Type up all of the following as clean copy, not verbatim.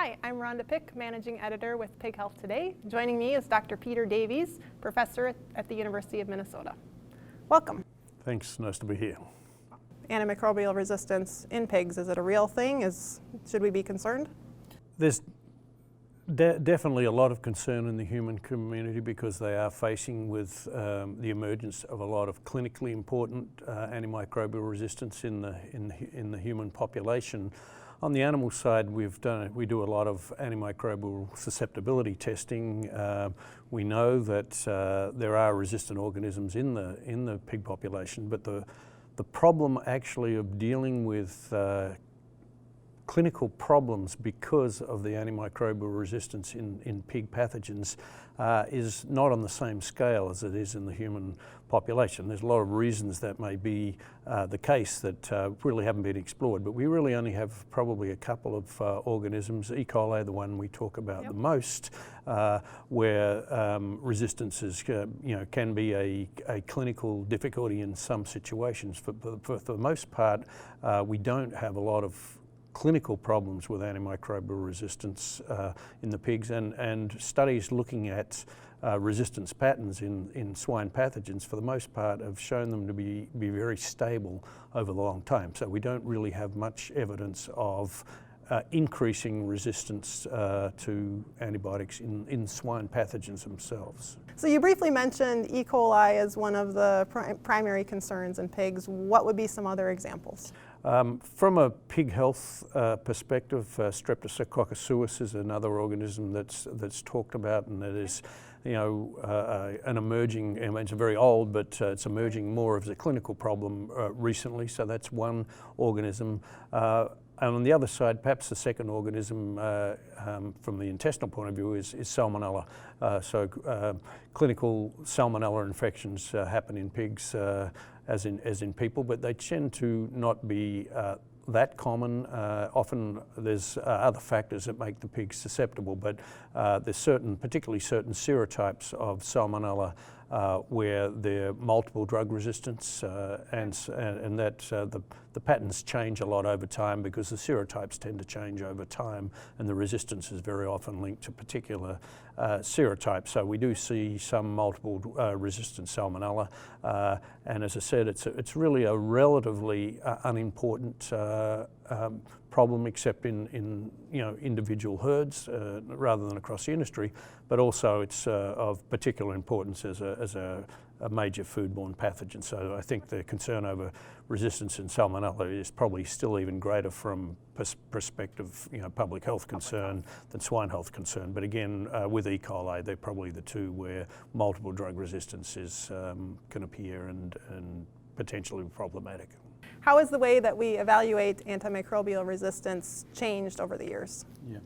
Hi, I'm Rhonda Pick, Managing Editor with Pig Health Today. Joining me is Dr. Peter Davies, Professor at the University of Minnesota. Welcome. Thanks, nice to be here. Antimicrobial resistance in pigs, is it a real thing? Should we be concerned? There's definitely a lot of concern in the human community because they are facing with the emergence of a lot of clinically important antimicrobial resistance in the human population. On the animal side, we do a lot of antimicrobial susceptibility testing. We know that there are resistant organisms in the pig population, but the problem actually of dealing with clinical problems because of the antimicrobial resistance in pig pathogens is not on the same scale as it is in the human population. There's a lot of reasons that may be the case that really haven't been explored, but we really only have probably a couple of organisms, E. coli, the one we talk about the most, where resistance is, can be a clinical difficulty in some situations. For the most part, we don't have a lot of clinical problems with antimicrobial resistance in the pigs, and studies looking at resistance patterns in swine pathogens for the most part have shown them to be very stable over the long time. So we don't really have much evidence of increasing resistance to antibiotics in swine pathogens themselves. So you briefly mentioned E. coli as one of the primary concerns in pigs. What would be some other examples? From a pig health perspective, Streptococcus suis is another organism that's talked about, and that is, an emerging. It's very old, but it's emerging more as a clinical problem recently. So that's one organism. And on the other side, perhaps the second organism from the intestinal point of view is salmonella. Clinical salmonella infections happen in pigs as in people, but they tend to not be that common. Often there's other factors that make the pigs susceptible, but there's particularly certain serotypes of salmonella where there are multiple drug resistance, and that the patterns change a lot over time because the serotypes tend to change over time, and the resistance is very often linked to particular serotypes. So we do see some multiple resistant salmonella, and as I said, it's really a relatively unimportant problem, except in individual herds rather than across the industry, but also it's of particular importance as a major foodborne pathogen. So I think the concern over resistance in salmonella is probably still even greater from perspective, public health concern than swine health concern. But again, with E. coli, they're probably the two where multiple drug resistance can appear and potentially problematic. How has the way that we evaluate antimicrobial resistance changed over the years? Yeah.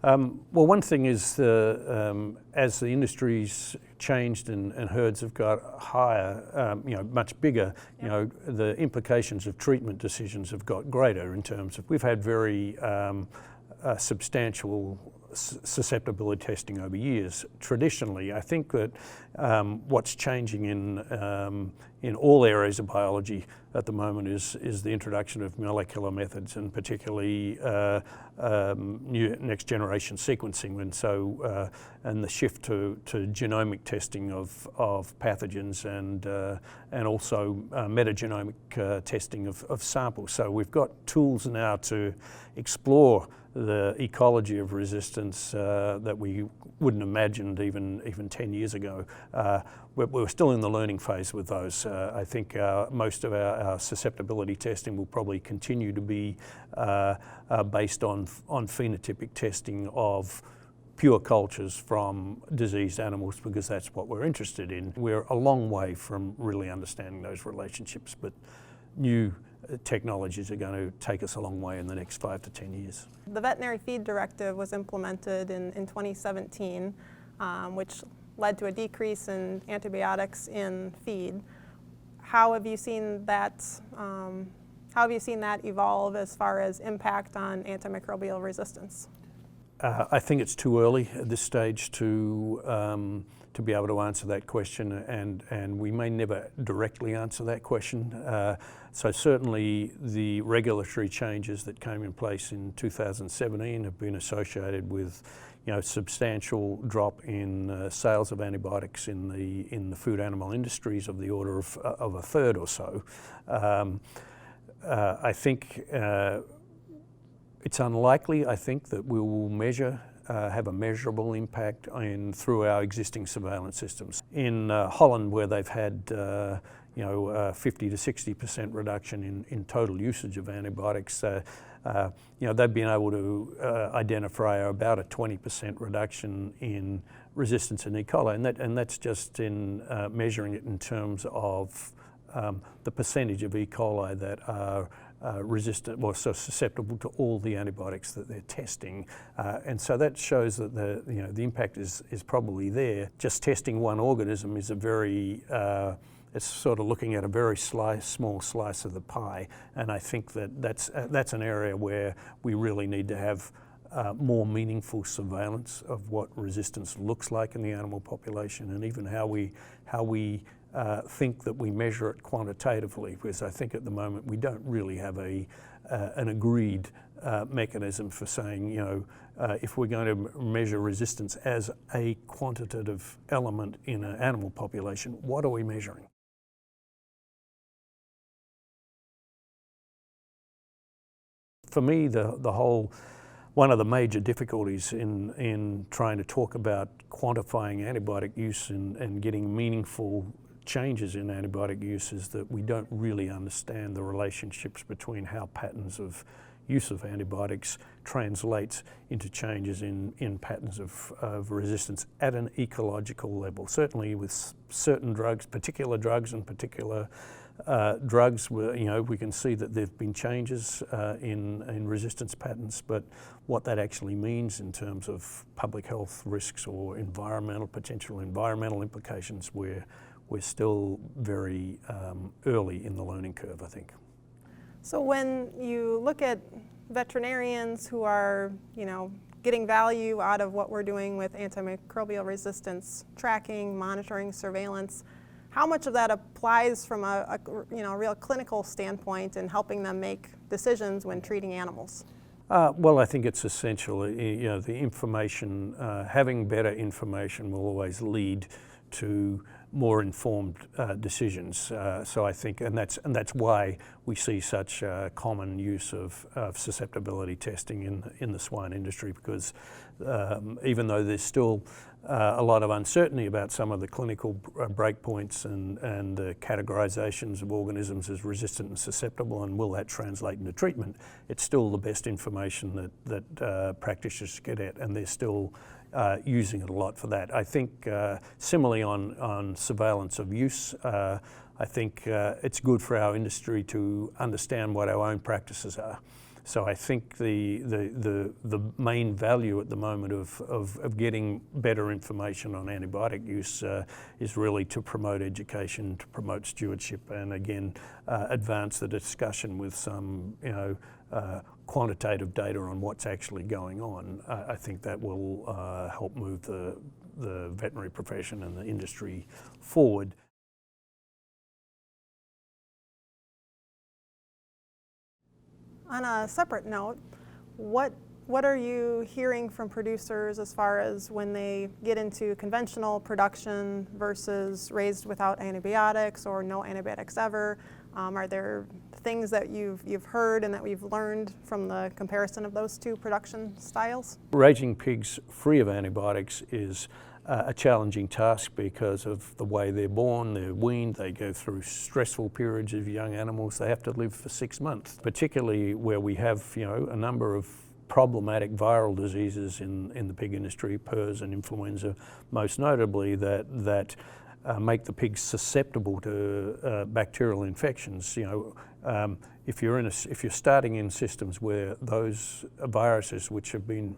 Well, one thing is as the industry's changed and herds have got higher, much bigger, the implications of treatment decisions have got greater in terms of, we've had very substantial susceptibility testing over years. Traditionally, I think that what's changing in all areas of biology at the moment is the introduction of molecular methods, and particularly new next generation sequencing, and the shift to genomic testing of pathogens and also metagenomic testing of samples. So we've got tools now to explore the ecology of resistance that we wouldn't have imagined even 10 years ago. We're still in the learning phase with those. I think most of our susceptibility testing will probably continue to be based on phenotypic testing of pure cultures from diseased animals, because that's what we're interested in. We're a long way from really understanding those relationships, but new technologies are going to take us a long way in the next 5 to 10 years. The Veterinary Feed Directive was implemented in 2017, which led to a decrease in antibiotics in feed. How have you seen that evolve as far as impact on antimicrobial resistance? I think it's too early at this stage to be able to answer that question, and we may never directly answer that question. So certainly the regulatory changes that came in place in 2017 have been associated with, substantial drop in sales of antibiotics in the food animal industries of the order of a third or so. I think it's unlikely, I think, that we will have a measurable impact through our existing surveillance systems. In Holland, where they've had 50 to 60% reduction in total usage of antibiotics, they've been able to identify about a 20% reduction in resistance in E. coli, and that's just in measuring it in terms of the percentage of E. coli that are resistant or so susceptible to all the antibiotics that they're testing, and so that shows that the impact is probably there. Just testing one organism is a very it's sort of looking at a very small slice of the pie, and I think that's an area where we really need to have more meaningful surveillance of what resistance looks like in the animal population, and even how we think that we measure it quantitatively, because I think at the moment we don't really have an agreed mechanism for saying, if we're going to measure resistance as a quantitative element in an animal population, what are we measuring? For me, one of the major difficulties in trying to talk about quantifying antibiotic use and getting meaningful changes in antibiotic use is that we don't really understand the relationships between how patterns of use of antibiotics translates into changes in patterns of resistance at an ecological level. Certainly with certain drugs, particular drugs and particular drugs, we can see that there have been changes in resistance patterns, but what that actually means in terms of public health risks or potential environmental implications, we're still very early in the learning curve, I think. So when you look at veterinarians who are, getting value out of what we're doing with antimicrobial resistance tracking, monitoring, surveillance, how much of that applies from a real clinical standpoint in helping them make decisions when treating animals? Well, I think it's essential. The information, having better information will always lead to more informed decisions. So I think, and that's why we see such common use of susceptibility testing in the swine industry, because even though there's still a lot of uncertainty about some of the clinical breakpoints and the categorizations of organisms as resistant and susceptible, and will that translate into treatment, it's still the best information that practitioners get at, and they're still using it a lot for that. I think similarly on surveillance of use, I think it's good for our industry to understand what our own practices are. So I think the main value at the moment of getting better information on antibiotic use is really to promote education, to promote stewardship, and again advance the discussion with some quantitative data on what's actually going on. I think that will help move the veterinary profession and the industry forward. On a separate note, what are you hearing from producers as far as when they get into conventional production versus raised without antibiotics or no antibiotics ever? Are there things that you've heard and that we've learned from the comparison of those two production styles? Raising pigs free of antibiotics is a challenging task because of the way they're born, they're weaned, they go through stressful periods of young animals. They have to live for 6 months, particularly where we have a number of problematic viral diseases in the pig industry, PRRS and influenza most notably, that make the pigs susceptible to bacterial infections. If you're starting in systems where those viruses, which have been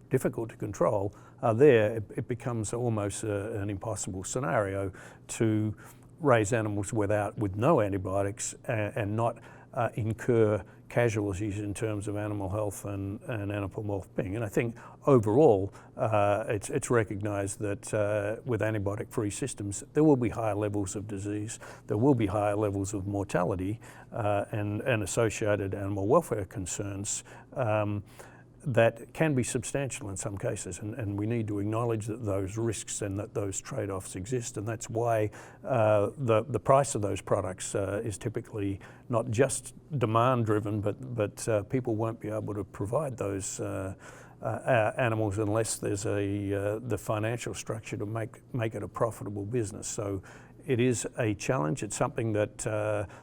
difficult to control, are there, it becomes almost an impossible scenario to raise animals with no antibiotics and not incur casualties in terms of animal health and animal well-being. And I think overall it's recognised that with antibiotic-free systems there will be higher levels of disease, there will be higher levels of mortality and associated animal welfare concerns that can be substantial in some cases, and we need to acknowledge that those risks and that those trade-offs exist, and that's why the price of those products is typically not just demand-driven, but people won't be able to provide those animals unless there's the financial structure to make it a profitable business. So it is a challenge. It's something that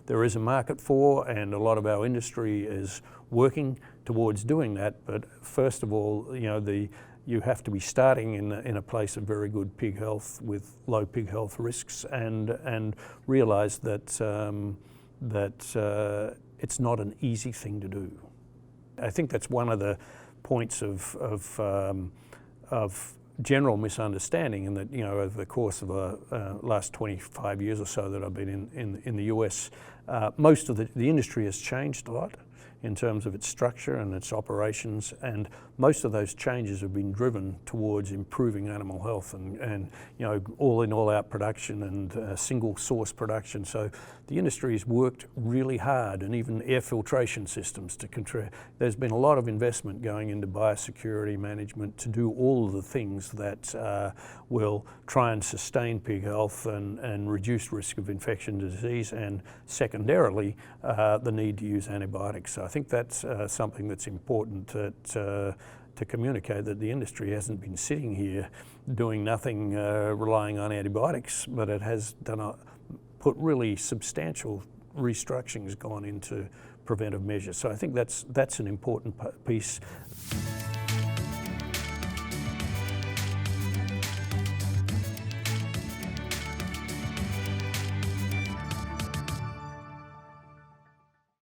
there is a market for, and a lot of our industry is working towards doing that. But first of all, you have to be starting in a place of very good pig health with low pig health risks, and realise that it's not an easy thing to do. I think that's one of the points of general misunderstanding, in that over the course of the last 25 years or so that I've been in the US, most of the industry has changed a lot in terms of its structure and its operations, and most of those changes have been driven towards improving animal health and all in, all out production and single source production. So the industry has worked really hard, and even air filtration systems to control. There's been a lot of investment going into biosecurity management to do all of the things that will try and sustain pig health and reduce risk of infection disease, and secondarily the need to use antibiotics. So I think that's something that's important to communicate, that the industry hasn't been sitting here doing nothing, relying on antibiotics, but it has put really substantial restructurings gone into preventive measures. So I think that's an important piece.